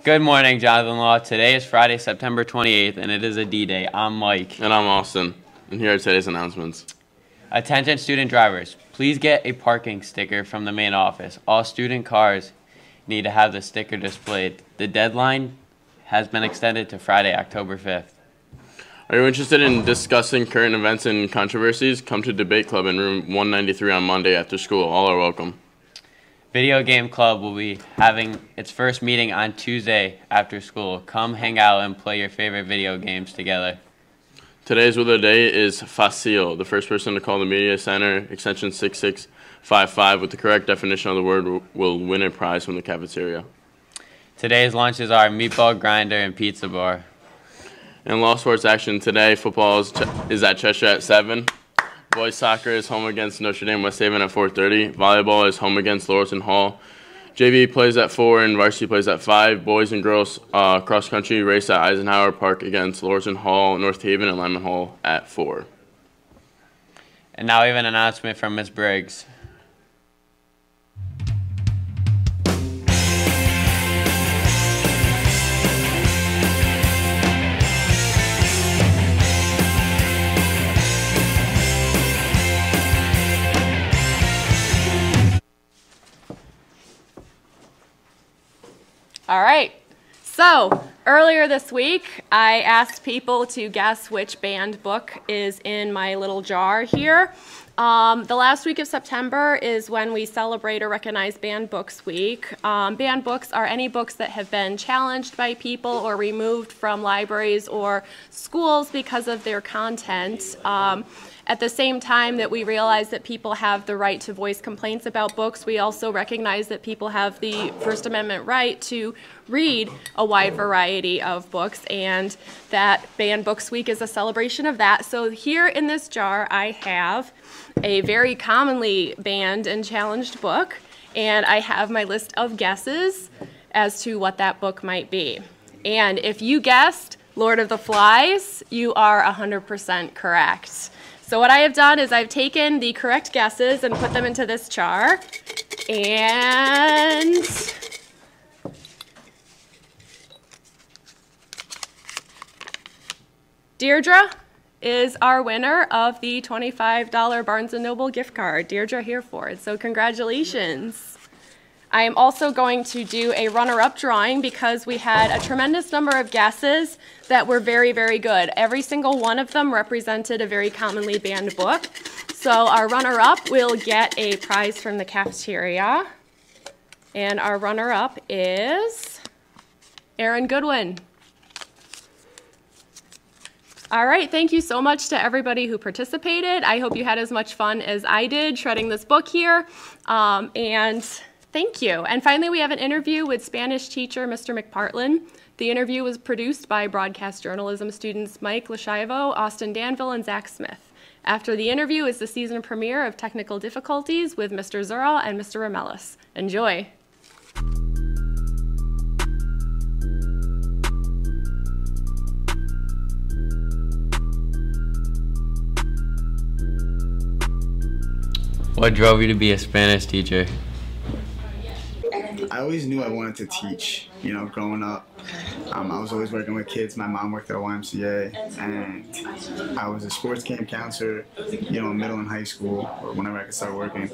Good morning, Jonathan Law. Today is Friday, September 28th, and it is a D-Day. I'm Mike. And I'm Austin. And here are today's announcements. Attention student drivers, please get a parking sticker from the main office. All student cars need to have the sticker displayed. The deadline has been extended to Friday, October 5th. Are you interested in discussing current events and controversies? Come to Debate Club in room 193 on Monday after school. All are welcome. Video Game Club will be having its first meeting on Tuesday after school. Come hang out and play your favorite video games together. Today's word of the day is facile. The first person to call the media center, extension 6655, with the correct definition of the word will win a prize from the cafeteria. Today's lunches are meatball grinder and pizza bar. In law sports action today, football is at Cheshire at 7. Boys soccer is home against Notre Dame West Haven at 4:30. Volleyball is home against Laurelton Hall. JV plays at 4 and varsity plays at 5. Boys and girls cross country race at Eisenhower Park against Laurelton Hall, North Haven, and Lyman Hall at 4. And now we have an announcement from Ms. Briggs. All right, so earlier this week, I asked people to guess which banned book is in my little jar here. The last week of September is when we celebrate or recognize Banned Books Week. Banned books are any books that have been challenged by people or removed from libraries or schools because of their content. At the same time that we realize that people have the right to voice complaints about books, we also recognize that people have the First Amendment right to read a wide variety of books, and that Banned Books Week is a celebration of that. So here in this jar I have a very commonly banned and challenged book, and I have my list of guesses as to what that book might be. And if you guessed Lord of the Flies, you are 100% correct. So what I have done is I've taken the correct guesses and put them into this jar, and Deirdre is our winner of the $25 Barnes & Noble gift card. Deirdre Hereford, so congratulations. I am also going to do a runner-up drawing because we had a tremendous number of guesses that were very, very good. Every single one of them represented a very commonly banned book. So our runner-up will get a prize from the cafeteria. And our runner-up is Aaron Goodwin. All right, thank you so much to everybody who participated. I hope you had as much fun as I did shredding this book here. And thank you. And finally, we have an interview with Spanish teacher Mr. McPartlin. The interview was produced by broadcast journalism students Mike Lashivo, Austin Danville, and Zach Smith. After the interview is the season premiere of Technical Difficulties with Mr. Zura and Mr. Ramelis. Enjoy. What drove you to be a Spanish teacher? I always knew I wanted to teach, growing up. I was always working with kids. My mom worked at a YMCA, and I was a sports camp counselor, in middle and high school, or whenever I could start working.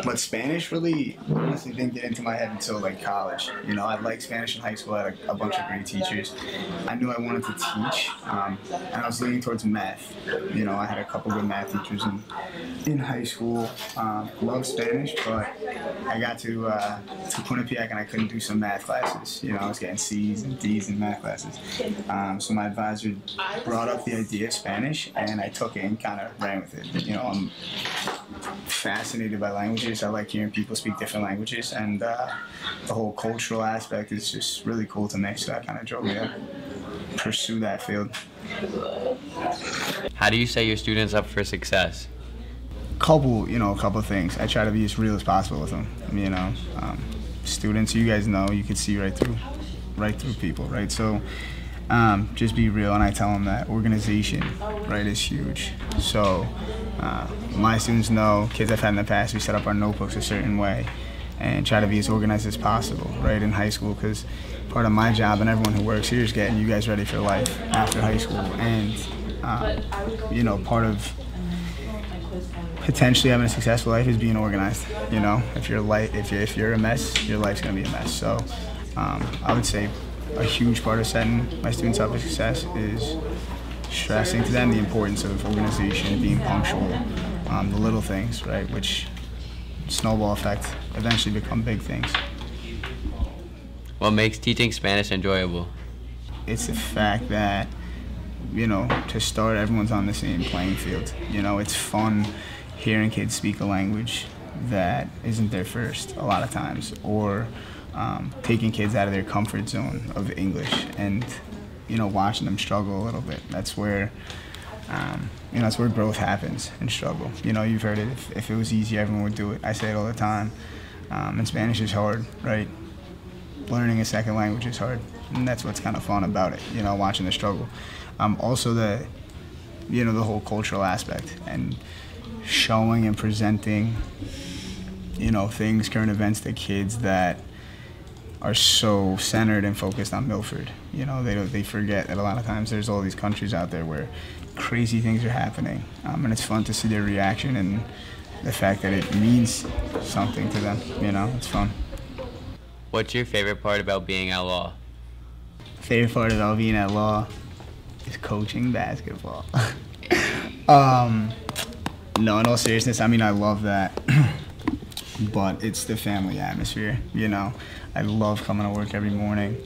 But Spanish really, honestly, didn't get into my head until college. I liked Spanish in high school. I had a bunch of great teachers. I knew I wanted to teach, and I was leaning towards math. I had a couple good math teachers in high school. Loved Spanish, but I got to Quinnipiac and I couldn't do some math classes. I was getting C's and D's in math classes. So my advisor brought up the idea of Spanish, and I took it and kind of ran with it. I'm fascinated by languages. I like hearing people speak different languages, and the whole cultural aspect is just really cool to me. So that kind of drove me to pursue that field. How do you set your students up for success? A couple things. I try to be as real as possible with them. Students, you guys know, you can see right through people, right? So just be real, and I tell them that organization, right, is huge. So my students know, kids I've had in the past, we set up our notebooks a certain way. and try to be as organized as possible, right, in high school, because part of my job and everyone who works here is getting you guys ready for life after high school. And, you know, part of potentially having a successful life is being organized. You know, if you're a mess, your life's gonna be a mess. So I would say a huge part of setting my students up for success is stressing to them the importance of organization, being punctual, the little things, right, which snowball effect eventually become big things. What makes teaching Spanish enjoyable? It's the fact that, you know, to start, everyone's on the same playing field. You know, it's fun hearing kids speak a language that isn't their first a lot of times, or taking kids out of their comfort zone of English and, you know, watching them struggle a little bit. That's where, you know, that's where growth happens in struggle. You know, you've heard it, if it was easy, everyone would do it. I say it all the time. And Spanish is hard, right? Learning a second language is hard, and that's what's kind of fun about it, you know, watching the struggle. Also you know, the whole cultural aspect and showing and presenting, you know, things, current events to kids that are so centered and focused on Milford. You know, they forget that a lot of times there's all these countries out there where crazy things are happening, and it's fun to see their reaction and the fact that it means something to them. You know, it's fun. What's your favorite part about being at law? Favorite part about being at law is coaching basketball. No, in all seriousness, I mean, I love that, but it's the family atmosphere, you know. I love coming to work every morning.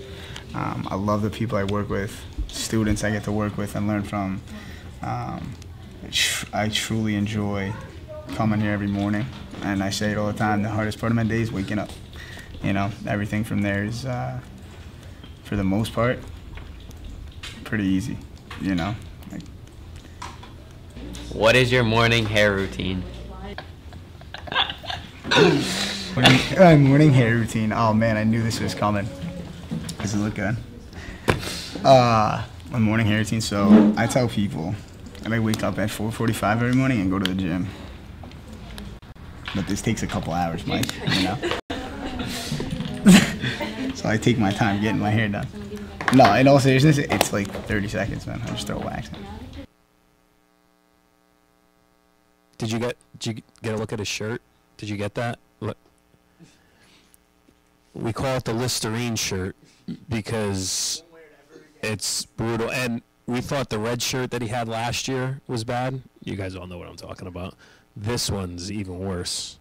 I love the people I work with, students I get to work with and learn from. I truly enjoy coming here every morning, and I say it all the time, the hardest part of my day is waking up. You know, everything from there is, for the most part, pretty easy, you know. What is your morning hair routine? Morning hair routine. Oh man, I knew this was coming. Does it look good? My morning hair routine. So I tell people that I wake up at 4:45 every morning and go to the gym. But this takes a couple hours, Mike. You know. So I take my time getting my hair done. No, in all seriousness, it's like 30 seconds, man. I just throw wax in. Did you get a look at his shirt? Did you get that? Look. We call it the Listerine shirt because it's brutal. And we thought the red shirt that he had last year was bad. You guys all know what I'm talking about. This one's even worse.